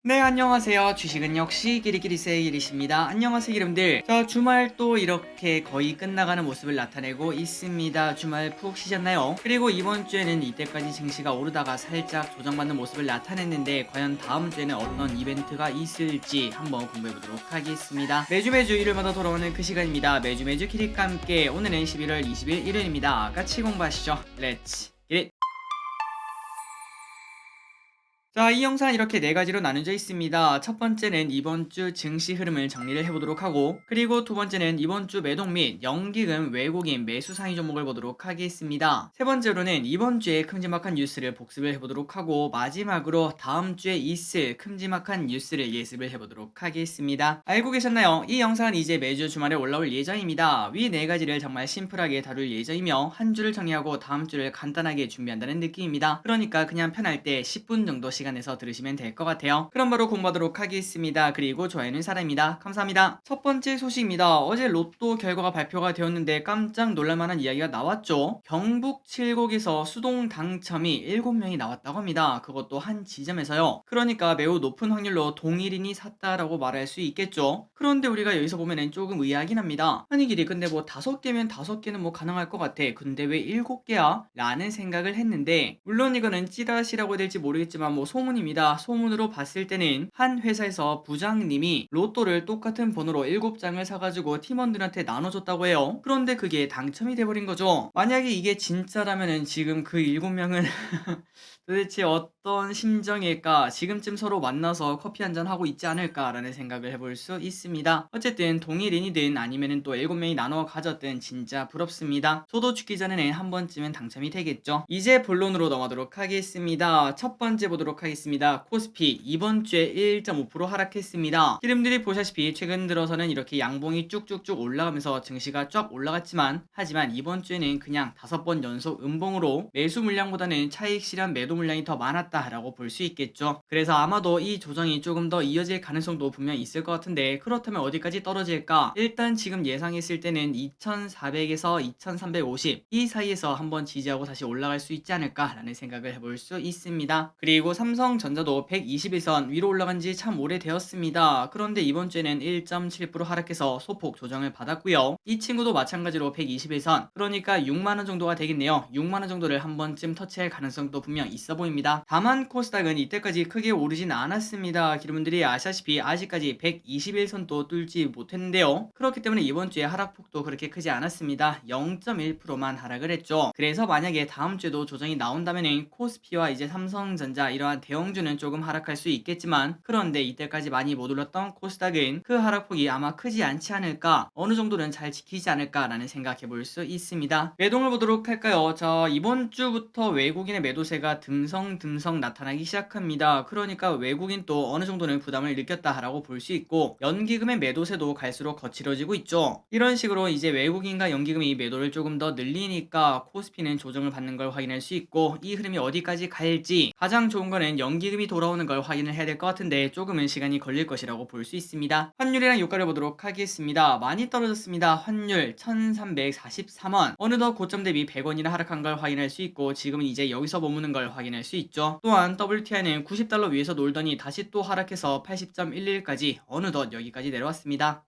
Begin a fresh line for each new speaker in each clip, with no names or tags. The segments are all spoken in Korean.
네, 안녕하세요. 주식은 역시 끼리끼리세의 일이십니다. 안녕하세요, 여러분들. 자, 주말 또 이렇게 거의 끝나가는 모습을 나타내고 있습니다. 주말 푹 쉬셨나요? 그리고 이번 주에는 이때까지 증시가 오르다가 살짝 조정받는 모습을 나타냈는데 과연 다음 주에는 어떤 이벤트가 있을지 한번 공부해 보도록 하겠습니다. 매주 일요일마다 돌아오는 그 시간입니다. 매주 키릭과 함께 오늘은 11월 20일 일요일입니다. 같이 공부하시죠. 렛츠 기 자, 이 영상은 이렇게 네 가지로 나눠져 있습니다. 첫 번째는 이번 주 증시 흐름을 정리를 해보도록 하고, 그리고 두 번째는 이번 주 매도 및 연기금 외국인 매수 상위 종목을 보도록 하겠습니다. 세 번째로는 이번 주에 큼지막한 뉴스를 복습을 해보도록 하고, 마지막으로 다음 주에 있을 큼지막한 뉴스를 예습을 해보도록 하겠습니다. 알고 계셨나요? 이 영상은 이제 매주 주말에 올라올 예정입니다. 위 네 가지를 정말 심플하게 다룰 예정이며 한 주를 정리하고 다음 주를 간단하게 준비한다는 느낌입니다. 그러니까 그냥 편할 때 10분 정도 시간에서 들으시면 될 것 같아요. 그럼 바로 공부하도록 하겠습니다. 그리고 좋아요는 사람입니다. 감사합니다. 첫 번째 소식입니다. 어제 로또 결과가 발표가 되었는데 깜짝 놀랄만한 이야기가 나왔죠. 경북 칠곡에서 수동 당첨이 7명이 나왔다고 합니다. 그것도 한 지점에서요. 그러니까 매우 높은 확률로 동일인이 샀다라고 말할 수 있겠죠. 그런데 우리가 여기서 보면은 조금 의아하긴 합니다. 아니 길이 근데 뭐 5개면 5개는 뭐 가능할 것 같아. 근데 왜 7개야? 라는 생각을 했는데, 물론 이거는 찌라시라고 해야 될지 모르겠지만 뭐 소문입니다. 소문으로 봤을 때는 한 회사에서 부장님이 로또를 똑같은 번호로 7장을 사가지고 팀원들한테 나눠줬다고 해요. 그런데 그게 당첨이 돼버린 거죠. 만약에 이게 진짜라면은 지금 그 7명은 도대체 어떤 심정일까? 지금쯤 서로 만나서 커피 한잔 하고 있지 않을까라는 생각을 해볼 수 있습니다. 어쨌든 동일인이든 아니면은 또 7명이 나눠 가졌든 진짜 부럽습니다. 저도 죽기 전에는 한 번쯤은 당첨이 되겠죠. 이제 본론으로 넘어가도록 하겠습니다. 첫 번째 보도록 하겠습니다. 코스피 이번 주에 1.5% 하락했습니다. 여러분들이 보시다시피 최근 들어서는 이렇게 양봉이 쭉쭉쭉 올라가면서 증시가 쫙 올라갔지만, 하지만 이번 주에는 그냥 5번 연속 음봉으로 매수 물량보다는 차익 실현 매도 물량이 더 많았다라고 볼 수 있겠죠. 그래서 아마도 이 조정이 조금 더 이어질 가능성도 분명 있을 것 같은데, 그렇다면 어디까지 떨어질까? 일단 지금 예상했을 때는 2400에서 2350 이 사이에서 한번 지지하고 다시 올라갈 수 있지 않을까라는 생각을 해볼 수 있습니다. 그리고 삼성전자도 121선 위로 올라간 지 참 오래되었습니다. 그런데 이번 주에는 1.7% 하락해서 소폭 조정을 받았고요. 이 친구도 마찬가지로 121선, 그러니까 6만원 정도가 되겠네요. 6만원 정도를 한 번쯤 터치할 가능성도 분명 있어 보입니다. 다만 코스닥은 이때까지 크게 오르진 않았습니다. 여러분들이 아시다시피 아직까지 121선도 뚫지 못했는데요. 그렇기 때문에 이번 주에 하락폭도 그렇게 크지 않았습니다. 0.1%만 하락을 했죠. 그래서 만약에 다음 주에도 조정이 나온다면 코스피와 이제 삼성전자 이러한 대형주는 조금 하락할 수 있겠지만, 그런데 이때까지 많이 못 올랐던 코스닥은 그 하락폭이 아마 크지 않지 않을까, 어느 정도는 잘 지키지 않을까라는 생각해 볼 수 있습니다. 매동을 보도록 할까요? 자, 이번 주부터 외국인의 매도세가 듬성듬성 나타나기 시작합니다. 그러니까 외국인 또 어느 정도는 부담을 느꼈다라고 볼 수 있고, 연기금의 매도세도 갈수록 거칠어지고 있죠. 이런 식으로 이제 외국인과 연기금이 매도를 조금 더 늘리니까 코스피는 조정을 받는 걸 확인할 수 있고, 이 흐름이 어디까지 갈지 가장 좋은 거는 연기금이 돌아오는 걸 확인을 해야 될 것 같은데 조금은 시간이 걸릴 것이라고 볼 수 있습니다. 환율이랑 유가를 보도록 하겠습니다. 많이 떨어졌습니다. 환율 1343원, 어느덧 고점 대비 100원이나 하락한 걸 확인할 수 있고, 지금은 이제 여기서 머무는 걸 확인할 수 있죠. 또한 WTI는 90달러 위에서 놀더니 다시 또 하락해서 80.11까지 어느덧 여기까지 내려왔습니다.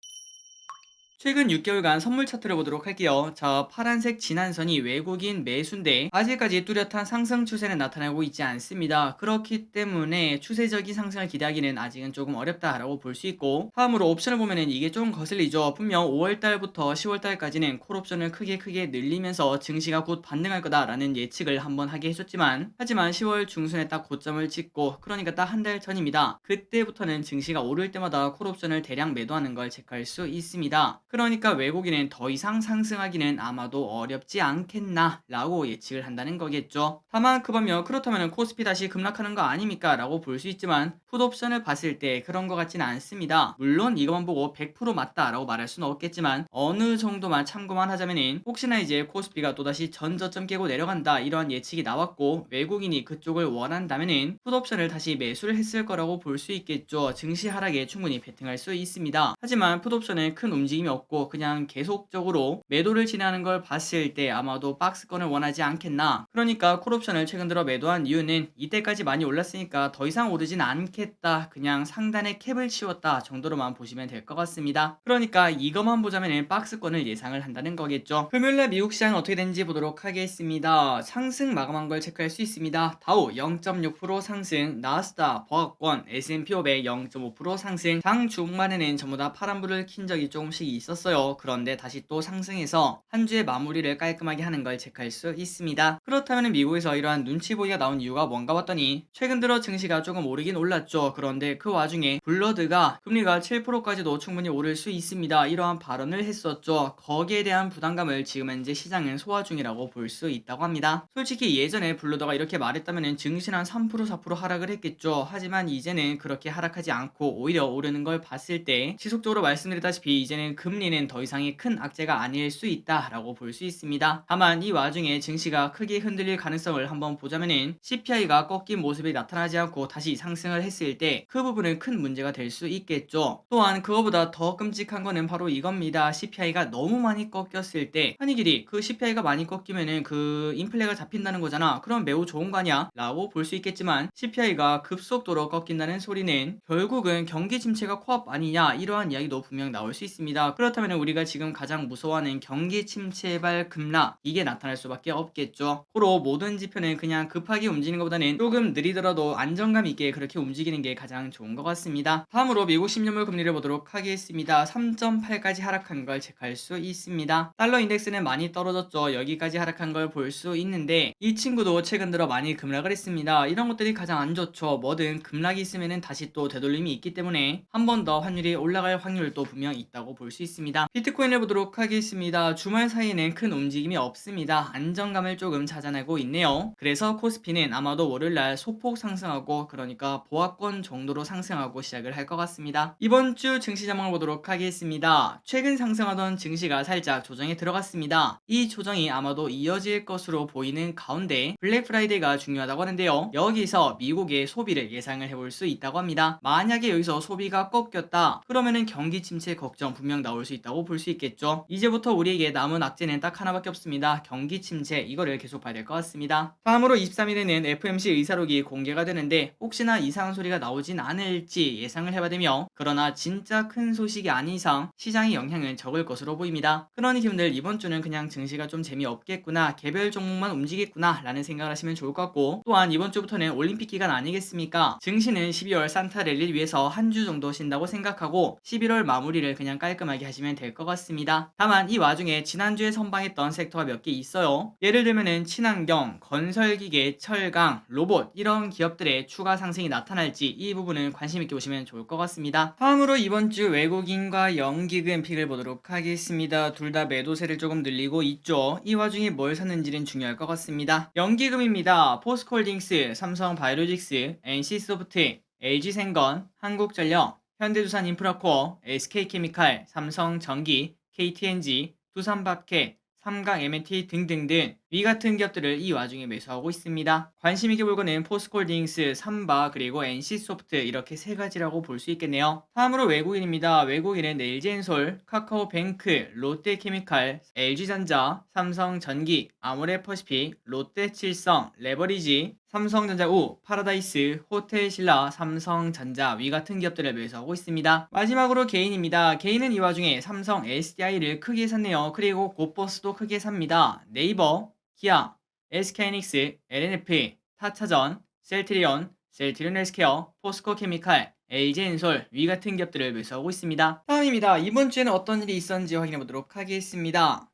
최근 6개월간 선물 차트를 보도록 할게요. 자, 파란색 진한 선이 외국인 매수인데 아직까지 뚜렷한 상승 추세는 나타나고 있지 않습니다. 그렇기 때문에 추세적인 상승을 기대하기는 아직은 조금 어렵다라고 볼 수 있고, 다음으로 옵션을 보면은 이게 좀 거슬리죠. 분명 5월달부터 10월달까지는 콜옵션을 크게 늘리면서 증시가 곧 반등할 거다라는 예측을 한번 하게 해줬지만, 하지만 10월 중순에 딱 고점을 찍고, 그러니까 딱 한 달 전입니다. 그때부터는 증시가 오를 때마다 콜옵션을 대량 매도하는 걸 체크할 수 있습니다. 그러니까 외국인은 더 이상 상승하기는 아마도 어렵지 않겠나 라고 예측을 한다는 거겠죠. 다만 그 반면 그렇다면 코스피 다시 급락하는 거 아닙니까 라고 볼 수 있지만, 풋옵션을 봤을 때 그런 것 같지는 않습니다. 물론 이것만 보고 100% 맞다 라고 말할 수는 없겠지만, 어느 정도만 참고만 하자면은 혹시나 이제 코스피가 또다시 전 저점 깨고 내려간다 이러한 예측이 나왔고 외국인이 그쪽을 원한다면은 풋옵션을 다시 매수를 했을 거라고 볼 수 있겠죠. 증시 하락에 충분히 베팅할 수 있습니다. 하지만 풋옵션은 큰 움직임이 없고 그냥 계속적으로 매도를 진행하는 걸 봤을 때 아마도 박스권을 원하지 않겠나. 그러니까 콜옵션을 최근 들어 매도한 이유는 이때까지 많이 올랐으니까 더 이상 오르진 않겠다, 그냥 상단에 캡을 치웠다 정도로만 보시면 될 것 같습니다. 그러니까 이것만 보자면 박스권을 예상을 한다는 거겠죠. 금요일날 미국 시장은 어떻게 되는지 보도록 하겠습니다. 상승 마감한 걸 체크할 수 있습니다. 다우 0.6% 상승, 나스닥, 버학권, S&P 500 0.5% 상승. 장 중반에는 전부 다 파란불을 킨 적이 조금씩 있었어요. 그런데 다시 또 상승해서 한 주의 마무리를 깔끔하게 하는 걸 체크할 수 있습니다. 그렇다면 미국에서 이러한 눈치 보기가 나온 이유가 뭔가 봤더니 최근 들어 증시가 조금 오르긴 올랐죠. 그런데 그 와중에 블러드가 금리가 7%까지도 충분히 오를 수 있습니다, 이러한 발언을 했었죠. 거기에 대한 부담감을 지금 현재 시장은 소화 중이라고 볼 수 있다고 합니다. 솔직히 예전에 블러더가 이렇게 말했다면 증시는 한 3% 4% 하락을 했겠죠. 하지만 이제는 그렇게 하락하지 않고 오히려 오르는 걸 봤을 때 지속적으로 말씀드렸다시피 이제는 금리는 더 이상의 큰 악재가 아닐 수 있다라고 볼 수 있습니다. 다만 이 와중에 증시가 크게 흔들릴 가능성을 한번 보자면은 CPI가 꺾인 모습이 나타나지 않고 다시 상승을 했을 때 그 부분은 큰 문제가 될 수 있겠죠. 또한 그거보다 더 끔찍한 거는 바로 이겁니다. CPI가 너무 많이 꺾였을 때, 아니 길이 그 CPI가 많이 꺾이면은 그 인플레가 잡힌다는 거잖아. 그럼 매우 좋은 거 아니야? 라고 볼 수 있겠지만 CPI가 급속도로 꺾인다는 소리는 결국은 경기 침체가 코앞 아니냐, 이러한 이야기도 분명 나올 수 있습니다. 그렇다면 우리가 지금 가장 무서워하는 경기 침체발 급락, 이게 나타날 수밖에 없겠죠. 고로 모든 지표는 그냥 급하게 움직이는 것보다는 조금 느리더라도 안정감 있게 그렇게 움직이는 게 가장 좋은 것 같습니다. 다음으로 미국 10년물 금리를 보도록 하겠습니다. 3.8까지 하락한 걸 체크할 수 있습니다. 달러 인덱스는 많이 떨어졌죠. 여기까지 하락한 걸 볼 수 있는데 이 친구도 최근 들어 많이 급락을 했습니다. 이런 것들이 가장 안 좋죠. 뭐든 급락이 있으면 다시 또 되돌림이 있기 때문에 한 번 더 환율이 올라갈 확률도 분명 있다고 볼 수 있습니다. 비트코인을 보도록 하겠습니다. 주말 사이에는 큰 움직임이 없습니다. 안정감을 조금 찾아내고 있네요. 그래서 코스피는 아마도 월요일날 소폭 상승하고, 그러니까 보합권 정도로 상승하고 시작을 할 것 같습니다. 이번 주 증시 전망을 보도록 하겠습니다. 최근 상승하던 증시가 살짝 조정에 들어갔습니다. 이 조정이 아마도 이어질 것으로 보이는 가운데 블랙 프라이데이가 중요하다고 하는데요. 여기서 미국의 소비를 예상을 해볼 수 있다고 합니다. 만약에 여기서 소비가 꺾였다, 그러면은 경기 침체 걱정 분명 나올 수 있다고 볼 수 있겠죠. 이제부터 우리에게 남은 악재는 딱 하나밖에 없습니다. 경기 침체, 이거를 계속 봐야 될 것 같습니다. 다음으로 23일에는 FMC 의사록이 공개가 되는데 혹시나 이상한 소리가 나오진 않을지 예상을 해봐되며, 그러나 진짜 큰 소식이 아닌 이상 시장의 영향은 적을 것으로 보입니다. 그러니 팀들 이번 주는 그냥 증시가 좀 재미없겠구나, 개별 종목만 움직이겠구나 라는 생각을 하시면 좋을 것 같고, 또한 이번 주부터는 올림픽 기간 아니겠습니까? 증시는 12월 산타 랠리를 위해서 한 주 정도 쉰다고 생각하고 11월 마무리를 그냥 깔끔하게 하시면 될 것 같습니다. 다만 이 와중에 지난주에 선방했던 섹터가 몇 개 있어요. 예를 들면은 친환경, 건설기계, 철강, 로봇, 이런 기업들의 추가 상승이 나타날지 이 부분은 관심 있게 보시면 좋을 것 같습니다. 다음으로 이번 주 외국인과 연기금 픽을 보도록 하겠습니다. 둘 다 매도세를 조금 늘리고 있죠. 이 와중에 뭘 샀는지는 중요할 것 같습니다. 연기금입니다. 포스코홀딩스, 삼성바이오로직스, NC소프트, LG생건, 한국전력, 현대두산인프라코어, SK케미칼, 삼성전기, KTNG, 두산밥캐, 삼강 M&T 등등등 위 같은 기업들을 이 와중에 매수하고 있습니다. 관심 있게 볼 거는 포스코홀딩스, 삼바, 그리고 NC소프트, 이렇게 세 가지라고 볼 수 있겠네요. 다음으로 외국인입니다. 외국인은 LG엔솔, 카카오뱅크, 롯데케미칼, LG전자, 삼성전기, 아모레퍼시픽, 롯데칠성, 레버리지, 삼성전자 우, 파라다이스, 호텔신라, 삼성전자 위 같은 기업들을 매수하고 있습니다. 마지막으로 개인입니다. 개인은 이 와중에 삼성 SDI를 크게 샀네요. 그리고 곧버스도 크게 삽니다. 네이버, 기아, SK하이닉스, LNF, 타차전, 셀트리온, 셀트리온 헬스케어, 포스코케미칼, LG엔솔 위 같은 기업들을 매수하고 있습니다. 다음입니다. 이번 주에는 어떤 일이 있었는지 확인해 보도록 하겠습니다.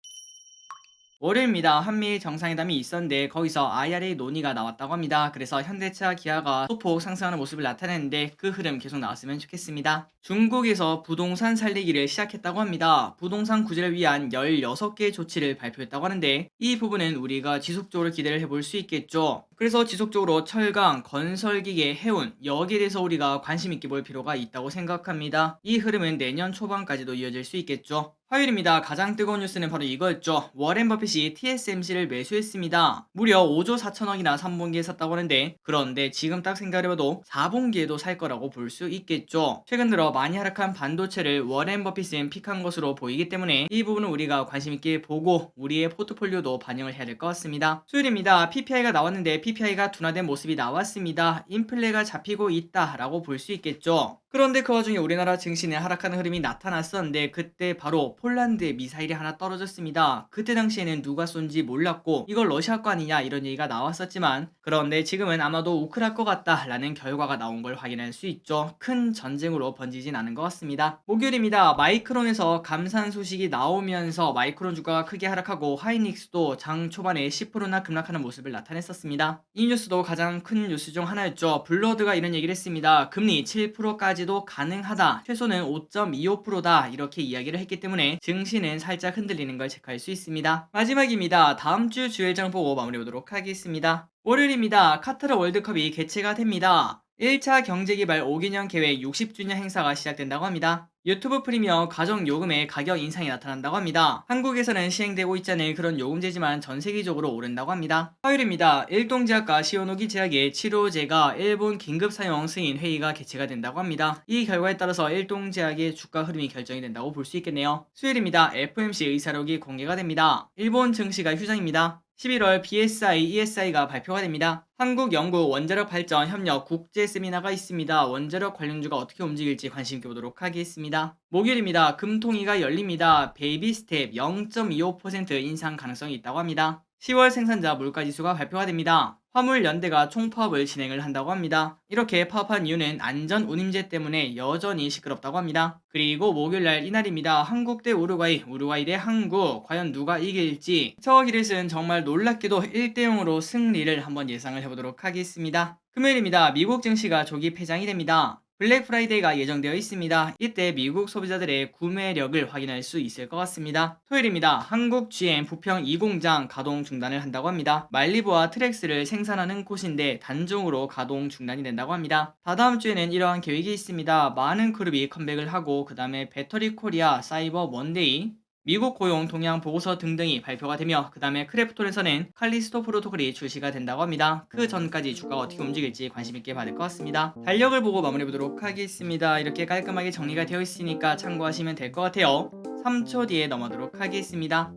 월요일입니다. 한미일 정상회담이 있었는데 거기서 IRA 논의가 나왔다고 합니다. 그래서 현대차, 기아가 소폭 상승하는 모습을 나타내는데 그 흐름 계속 나왔으면 좋겠습니다. 중국에서 부동산 살리기를 시작했다고 합니다. 부동산 구제를 위한 16개의 조치를 발표했다고 하는데 이 부분은 우리가 지속적으로 기대를 해볼 수 있겠죠. 그래서 지속적으로 철강, 건설기계, 해운 여기에 대해서 우리가 관심 있게 볼 필요가 있다고 생각합니다. 이 흐름은 내년 초반까지도 이어질 수 있겠죠. 화요일입니다. 가장 뜨거운 뉴스는 바로 이거였죠. 워렌 버핏이 TSMC를 매수했습니다. 무려 5조 4천억이나 3분기에 샀다고 하는데, 그런데 지금 딱 생각해봐도 4분기에도 살 거라고 볼 수 있겠죠. 최근 들어 많이 하락한 반도체를 워렌 버핏은 픽한 것으로 보이기 때문에 이 부분은 우리가 관심 있게 보고 우리의 포트폴리오도 반영을 해야 될 것 같습니다. 수요일입니다. PPI가 나왔는데 PPI가 둔화된 모습이 나왔습니다. 인플레가 잡히고 있다라고 볼 수 있겠죠. 그런데 그 와중에 우리나라 증시는 하락하는 흐름이 나타났었는데, 그때 바로 폴란드에 미사일이 하나 떨어졌습니다. 그때 당시에는 누가 쏜지 몰랐고 이걸 러시아 거 아니냐 이런 얘기가 나왔었지만, 그런데 지금은 아마도 우크라 거 같다라는 결과가 나온 걸 확인할 수 있죠. 큰 전쟁으로 번지진 않은 것 같습니다. 목요일입니다. 마이크론에서 감산 소식이 나오면서 마이크론 주가가 크게 하락하고 하이닉스도 장 초반에 10%나 급락하는 모습을 나타냈었습니다. 이 뉴스도 가장 큰 뉴스 중 하나였죠. 블러드가 이런 얘기를 했습니다. 금리 7%까지도 가능하다. 최소는 5.25%다. 이렇게 이야기를 했기 때문에 증시는 살짝 흔들리는 걸 체크할 수 있습니다. 마지막입니다. 다음 주 주일장 보고 마무리해보도록 하겠습니다. 월요일입니다. 카타르 월드컵이 개최가 됩니다. 1차 경제개발 5개년 계획 60주년 행사가 시작된다고 합니다. 유튜브 프리미어 가정요금의 가격 인상이 나타난다고 합니다. 한국에서는 시행되고 있지 않은 그런 요금제지만 전 세계적으로 오른다고 합니다. 화요일입니다. 일동제약과 시오노기 제약의 치료제가 일본 긴급 사용 승인 회의가 개최가 된다고 합니다. 이 결과에 따라서 일동제약의 주가 흐름이 결정이 된다고 볼 수 있겠네요. 수요일입니다. FOMC 의사록이 공개가 됩니다. 일본 증시가 휴장입니다. 11월 BSI, ESI가 발표가 됩니다. 한국, 영국 원자력 발전 협력 국제 세미나가 있습니다. 원자력 관련주가 어떻게 움직일지 관심 있게 보도록 하겠습니다. 목요일입니다. 금통위가 열립니다. 베이비 스텝 0.25% 인상 가능성이 있다고 합니다. 10월 생산자 물가지수가 발표가 됩니다. 화물연대가 총파업을 진행을 한다고 합니다. 이렇게 파업한 이유는 안전 운임제 때문에 여전히 시끄럽다고 합니다. 그리고 목요일날 이날입니다. 한국 대 우루과이, 우루과이 대 한국, 과연 누가 이길지. 저 기릿은 정말 놀랍게도 1대0으로 승리를 한번 예상을 해보도록 하겠습니다. 금요일입니다. 미국 증시가 조기 폐장이 됩니다. 블랙 프라이데이가 예정되어 있습니다. 이때 미국 소비자들의 구매력을 확인할 수 있을 것 같습니다. 토요일입니다. 한국 GM 부평 2공장 가동 중단을 한다고 합니다. 말리부와 트랙스를 생산하는 곳인데 단종으로 가동 중단이 된다고 합니다. 다다음 주에는 이러한 계획이 있습니다. 많은 그룹이 컴백을 하고 그 다음에 배터리 코리아, 사이버 먼데이, 미국 고용 동향 보고서 등등이 발표가 되며, 그 다음에 크래프톤에서는 칼리스토 프로토콜이 출시가 된다고 합니다. 그 전까지 주가가 어떻게 움직일지 관심있게 봐야 될 것 같습니다. 달력을 보고 마무리해보도록 하겠습니다. 이렇게 깔끔하게 정리가 되어 있으니까 참고하시면 될 것 같아요. 3초 뒤에 넘어가도록 하겠습니다.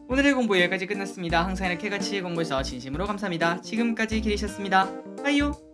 오늘의 공부 여기까지 끝났습니다. 항상 이렇게 같이 공부해서 진심으로 감사합니다. 지금까지 기리셨습니다. 빠이요.